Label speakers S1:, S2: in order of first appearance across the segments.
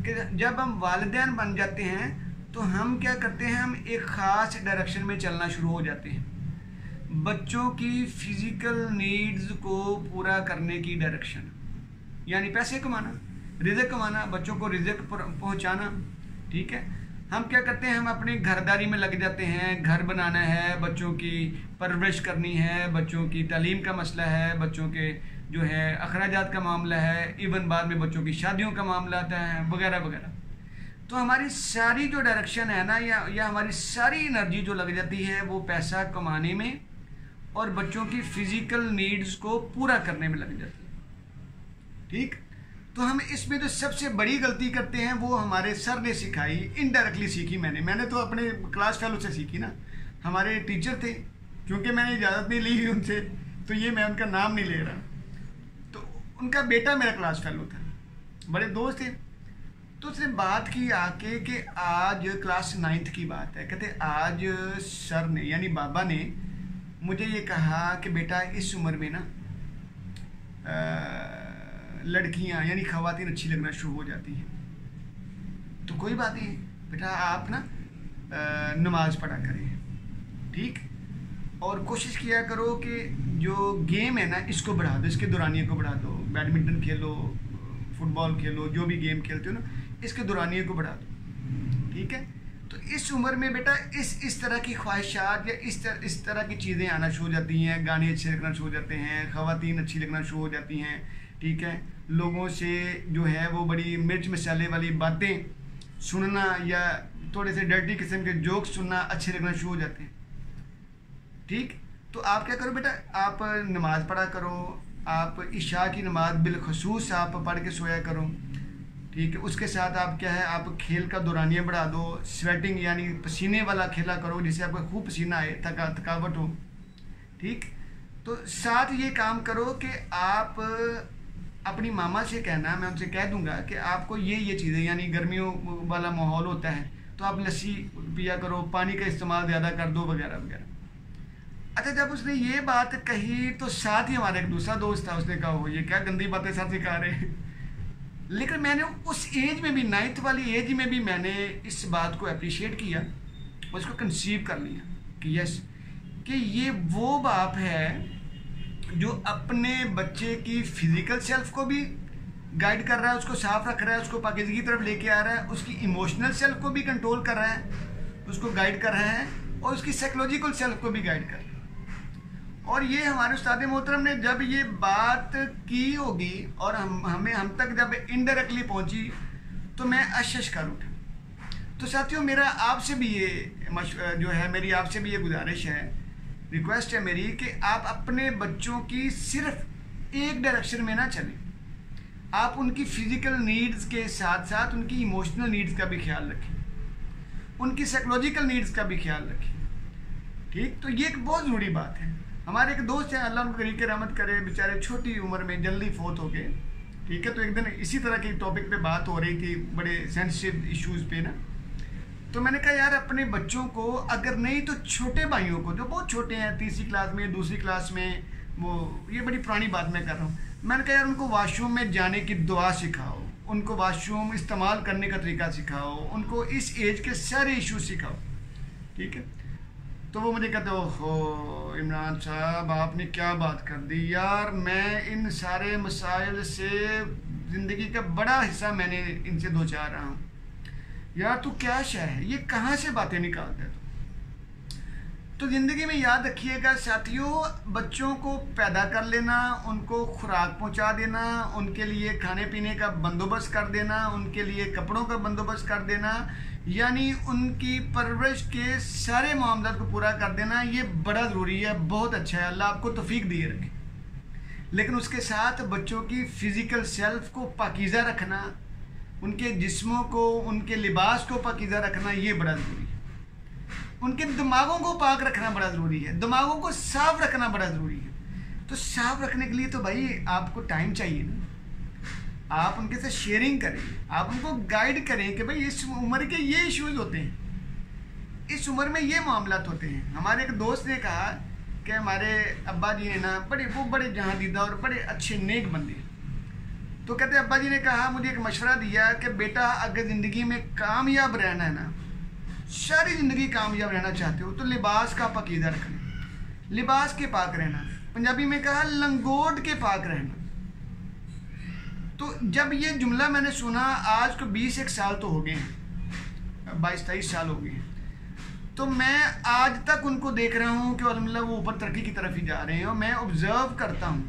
S1: کہ جب ہم والدین بن جاتے ہیں تو ہم کیا کرتے ہیں، ہم ایک خاص ڈائریکشن میں چلنا شروع ہو جاتے ہیں، بچوں کی فزیکل نیڈز کو پورا کرنے کی ڈائریکشن، یعنی پیسے کمانا، رزق کمانا، بچوں کو رزق پہنچانا، ٹھیک ہے۔ ہم کیا کرتے ہیں، ہم اپنی گھرداری میں لگ جاتے ہیں، گھر بنانا ہے، بچوں کی پرورش کرنی ہے، بچوں کی تعلیم کا مسئلہ ہے، بچوں کے جو ہے اخراجات کا معاملہ ہے، ایون بعد میں بچوں کی شادیوں کا معاملہ آتا ہے وغیرہ وغیرہ۔ تو ہماری ساری جو ڈائریکشن ہے نا، یا ہماری ساری انرجی جو لگ جاتی ہے وہ پیسہ کمانے میں اور بچوں کی فزیکل نیڈز کو پورا کرنے میں لگ جاتی ہے، ٹھیک۔ تو ہم اس میں جو سب سے بڑی غلطی کرتے ہیں وہ ہمارے سر نے سکھائی، انڈائریکٹلی سیکھی میں نے تو اپنے کلاس فیلو سے سیکھی نا، ہمارے ٹیچر تھے، کیونکہ میں نے اجازت نہیں لی ان سے، تو یہ میں ان کا نام نہیں لے رہا، تو ان کا بیٹا میرا کلاس فیلو تھا، بڑے دوست تھے، تو اس نے بات کی آ کے کہ آج کلاس 9 کی بات ہے، کہتے آج سر نے یعنی بابا نے مجھے یہ کہا کہ بیٹا اس عمر میں نا لڑکیاں یعنی خواتین اچھی لگنا شروع ہو جاتی ہیں، تو کوئی بات نہیں بیٹا، آپ نا نماز پڑھا کریں، ٹھیک، اور کوشش کیا کرو کہ جو گیم ہے نا اس کو بڑھا دو، اس کے دورانیے کو بڑھا دو، بیڈمنٹن کھیلو، فٹ بال کھیلو، جو بھی گیم کھیلتے ہو نا اس کے دورانیے کو بڑھا دو، ٹھیک ہے۔ تو اس عمر میں بیٹا اس طرح کی خواہشات یا اس طرح کی چیزیں آنا شروع ہو جاتی ہیں، گانے اچھے لگنا شروع ہو جاتے ہیں، خواتین اچھی لگنا شروع ہو جاتی ہیں، ٹھیک ہے، لوگوں سے جو ہے وہ بڑی مرچ مسالے والی باتیں سننا یا تھوڑے سے ڈرٹی قسم کے جوکس سننا اچھے لگنا شروع ہو جاتے ہیں، ٹھیک۔ تو آپ کیا کرو بیٹا، آپ نماز پڑھا کرو، آپ عشاء کی نماز بالخصوص آپ پڑھ کے سویا کرو، ٹھیک ہے۔ اس کے ساتھ آپ کیا ہے، آپ کھیل کا دورانیہ بڑھا دو، سویٹنگ یعنی پسینے والا کھیلا کرو جس سے آپ کو خوب پسینہ آئے، تھکاوٹ ہو، ٹھیک۔ تو ساتھ یہ کام کرو کہ آپ اپنی ماما سے کہنا، میں ان سے کہہ دوں گا کہ آپ کو یہ چیزیں یعنی گرمیوں والا ماحول ہوتا ہے تو آپ لسی پیا کرو، پانی کا استعمال زیادہ کر دو وغیرہ وغیرہ۔ اچھا جب اس نے یہ بات کہی تو ساتھ ہی ہمارا ایک دوسرا دوست تھا، اس نے کہا وہ یہ کیا گندی باتیں ساتھ سکھا رہے ہیں، لیکن میں نے اس ایج میں بھی 9 والی ایج میں بھی میں نے اس بات کو اپریشیٹ کیا، اس کو کنسیو کر لیا کہ یس کہ یہ وہ باپ ہے جو اپنے بچے کی فزیکل سیلف کو بھی گائیڈ کر رہا ہے، اس کو صاف رکھ رہا ہے، اس کو پاکیزگی کی طرف لے کے آ رہا ہے، اس کی ایموشنل سیلف کو بھی کنٹرول کر رہا ہے، اس کو گائیڈ کر رہا ہے، اور اس کی سائیکولوجیکل سیلف کو بھی گائیڈ کر رہا ہے۔ اور یہ ہمارے استاد محترم نے جب یہ بات کی ہوگی اور ہم تک جب انڈائریکٹلی پہنچی تو میں اشش کر اٹھا۔ تو ساتھیوں میرا آپ سے بھی یہ جو ہے میری آپ سے بھی یہ گزارش ہے، ریکویسٹ ہے میری کہ آپ اپنے بچوں کی صرف ایک ڈائریکشن میں نہ چلیں، آپ ان کی فزیکل نیڈز کے ساتھ ساتھ ان کی ایموشنل نیڈز کا بھی خیال رکھیں، ان کی سائیکولوجیکل نیڈز کا بھی خیال رکھیں، ٹھیک۔ تو یہ ایک بہت ضروری بات ہے۔ ہمارے ایک دوست ہیں، اللہ ان کو غریب کی رحمت کرے، بیچارے چھوٹی عمر میں جلدی فوت ہو گئے، ٹھیک ہے۔ تو ایک دن اسی طرح کے ٹاپک پہ بات ہو رہی تھی، بڑے سینسٹیو ایشوز پہ نا، تو میں نے کہا یار اپنے بچوں کو اگر نہیں تو چھوٹے بھائیوں کو جو بہت چھوٹے ہیں، تیسری کلاس میں، دوسری کلاس میں، وہ یہ بڑی پرانی بات میں کر رہا ہوں، میں نے کہا یار ان کو واش روم میں جانے کی دعا سکھاؤ، ان کو واش روم استعمال کرنے کا طریقہ سکھاؤ، ان کو اس ایج کے سارے ایشو سکھاؤ، ٹھیک ہے۔ تو وہ مجھے کہتے اوہو عمران صاحب آپ نے کیا بات کر دی یار، میں ان سارے مسائل سے زندگی کا بڑا حصہ میں نے ان سے دو چار رہا ہوں، یار تو کیا شے ہے، یہ کہاں سے باتیں نکالتا ہے تو زندگی میں یاد رکھیے گا ساتھیوں، بچوں کو پیدا کر لینا، ان کو خوراک پہنچا دینا، ان کے لیے کھانے پینے کا بندوبست کر دینا، ان کے لیے کپڑوں کا بندوبست کر دینا، یعنی ان کی پرورش کے سارے معاملات کو پورا کر دینا، یہ بڑا ضروری ہے، بہت اچھا ہے، اللہ آپ کو توفیق دیے رکھے۔ لیکن اس کے ساتھ بچوں کی فزیکل سیلف کو پاکیزہ رکھنا، ان کے جسموں کو، ان کے لباس کو پاکیزہ رکھنا، یہ بڑا ضروری ہے۔ ان کے دماغوں کو پاک رکھنا بڑا ضروری ہے، دماغوں کو صاف رکھنا بڑا ضروری ہے۔ تو صاف رکھنے کے لیے تو بھائی آپ کو ٹائم چاہیے نا، آپ ان کے ساتھ شیئرنگ کریں، آپ ان کو گائیڈ کریں کہ بھائی اس عمر کے یہ ایشوز ہوتے ہیں، اس عمر میں یہ معاملات ہوتے ہیں۔ ہمارے ایک دوست نے کہا کہ ہمارے ابا جی ہیں نا، بڑے جہاں دیدہ اور بڑے اچھے نیک بندے ہیں، تو کہتے ابا جی نے کہا مجھے ایک مشورہ دیا کہ بیٹا اگر زندگی میں کامیاب رہنا ہے نا، ساری زندگی کامیاب رہنا چاہتے ہو تو لباس کا پاکیزہ رکھنا، لباس کے پاک رہنا، پنجابی میں کہا لنگوٹ کے پاک رہنا۔ تو جب یہ جملہ میں نے سنا، آج کو 20 سال تو ہو گئے ہیں، 22-23 سال ہو گئے ہیں، تو میں آج تک ان کو دیکھ رہا ہوں کہ الحمدللہ وہ اوپر ترقی کی طرف ہی جا رہے ہیں، اور میں آبزرو کرتا ہوں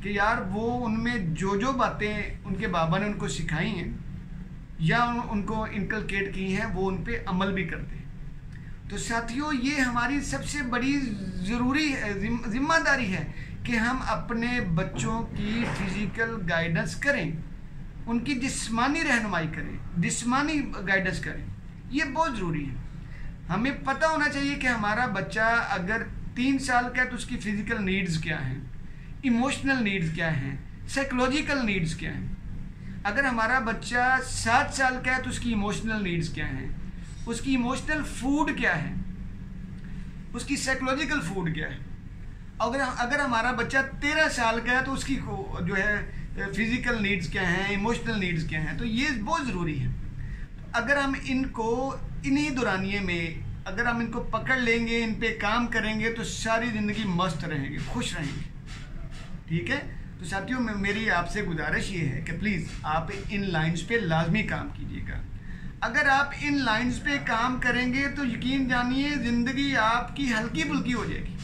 S1: کہ یار وہ ان میں جو باتیں ان کے بابا نے ان کو سکھائی ہیں یا ان کو انکلکیٹ کی ہیں وہ ان پہ عمل بھی کرتے ہیں۔ تو ساتھیوں، یہ ہماری سب سے بڑی ضروری ذمہ داری ہے کہ ہم اپنے بچوں کی فزیکل گائیڈنس کریں، ان کی جسمانی رہنمائی کریں، جسمانی گائیڈنس کریں، یہ بہت ضروری ہے۔ ہمیں پتہ ہونا چاہیے کہ ہمارا بچہ اگر 3 سال کا ہے تو اس کی فزیکل نیڈز کیا ہیں، ایموشنل نیڈز کیا ہیں، سائیکولوجیکل نیڈز کیا ہیں۔ اگر ہمارا بچہ 7 سال کا ہے تو اس کی ایموشنل نیڈز کیا ہیں، اس کی ایموشنل فوڈ کیا ہے، اس کی سائیکولوجیکل فوڈ کیا ہے۔ اگر ہمارا بچہ 13 سال کا ہے تو اس کی جو ہے فزیکل نیڈز کیا ہیں، ایموشنل نیڈز کیا ہیں۔ تو یہ بہت ضروری ہے۔ اگر ہم ان کو انہی دورانیے میں اگر ہم ان کو پکڑ لیں گے، ان پہ کام کریں گے تو ساری زندگی مست رہیں گے، خوش رہیں گے، ٹھیک ہے۔ تو ساتھیوں، میری آپ سے گزارش یہ ہے کہ پلیز آپ ان لائنز پہ لازمی کام کیجیے گا۔ اگر آپ ان لائنز پہ کام کریں گے تو یقین جانیے زندگی آپ کی ہلکی پھلکی ہو جائے گی۔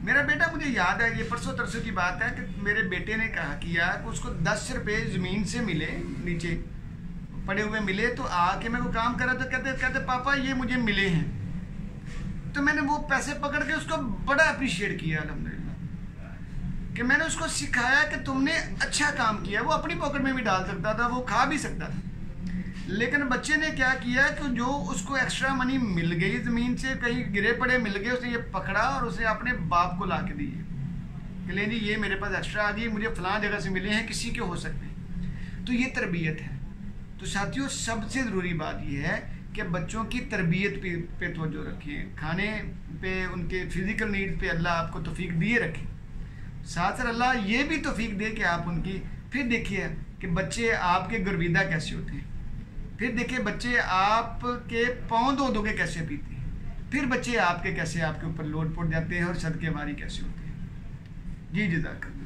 S1: میرا بیٹا، مجھے یاد ہے، یہ پرسوں ترسوں کی بات ہے کہ میرے بیٹے نے کہا کیا کہ اس کو 10 روپے زمین سے ملے، نیچے پڑے ہوئے ملے، تو آ کے میں کو کام کرا تو کہتے پاپا یہ مجھے ملے ہیں۔ تو میں نے وہ پیسے پکڑ کے اس کو بڑا اپریشیٹ کیا الحمدللہ، کہ میں نے اس کو سکھایا کہ تم نے اچھا کام کیا۔ وہ اپنی پاکٹ میں بھی ڈال سکتا تھا، وہ کھا بھی سکتا تھا، لیکن بچے نے کیا کیا کہ جو اس کو ایکسٹرا منی مل گئی زمین سے، کہیں گرے پڑے مل گئے، اس نے یہ پکڑا اور اسے اپنے باپ کو لا کے دیے کہ لیں جی یہ میرے پاس ایکسٹرا آ گئی، مجھے فلاں جگہ سے ملے ہیں، کسی کے ہو سکتے ہیں۔ تو یہ تربیت ہے۔ تو ساتھیوں، سب سے ضروری بات یہ ہے کہ بچوں کی تربیت پہ توجہ رکھیں، کھانے پہ، ان کے فزیکل نیڈ پہ اللہ آپ کو توفیق دیے رکھیں، ساتھ ساتھ اللہ یہ بھی توفیق دے کہ آپ ان کی پھر دیکھیے کہ بچے آپ کے گرویدہ کیسے ہوتے ہیں، پھر دیکھیں بچے آپ کے پاؤں دھو کے کیسے پیتے ہیں، پھر بچے آپ کے کیسے آپ کے اوپر لوٹ پڑ جاتے ہیں اور صدقے واری کیسے ہوتے ہیں۔ جی جزاک اللہ۔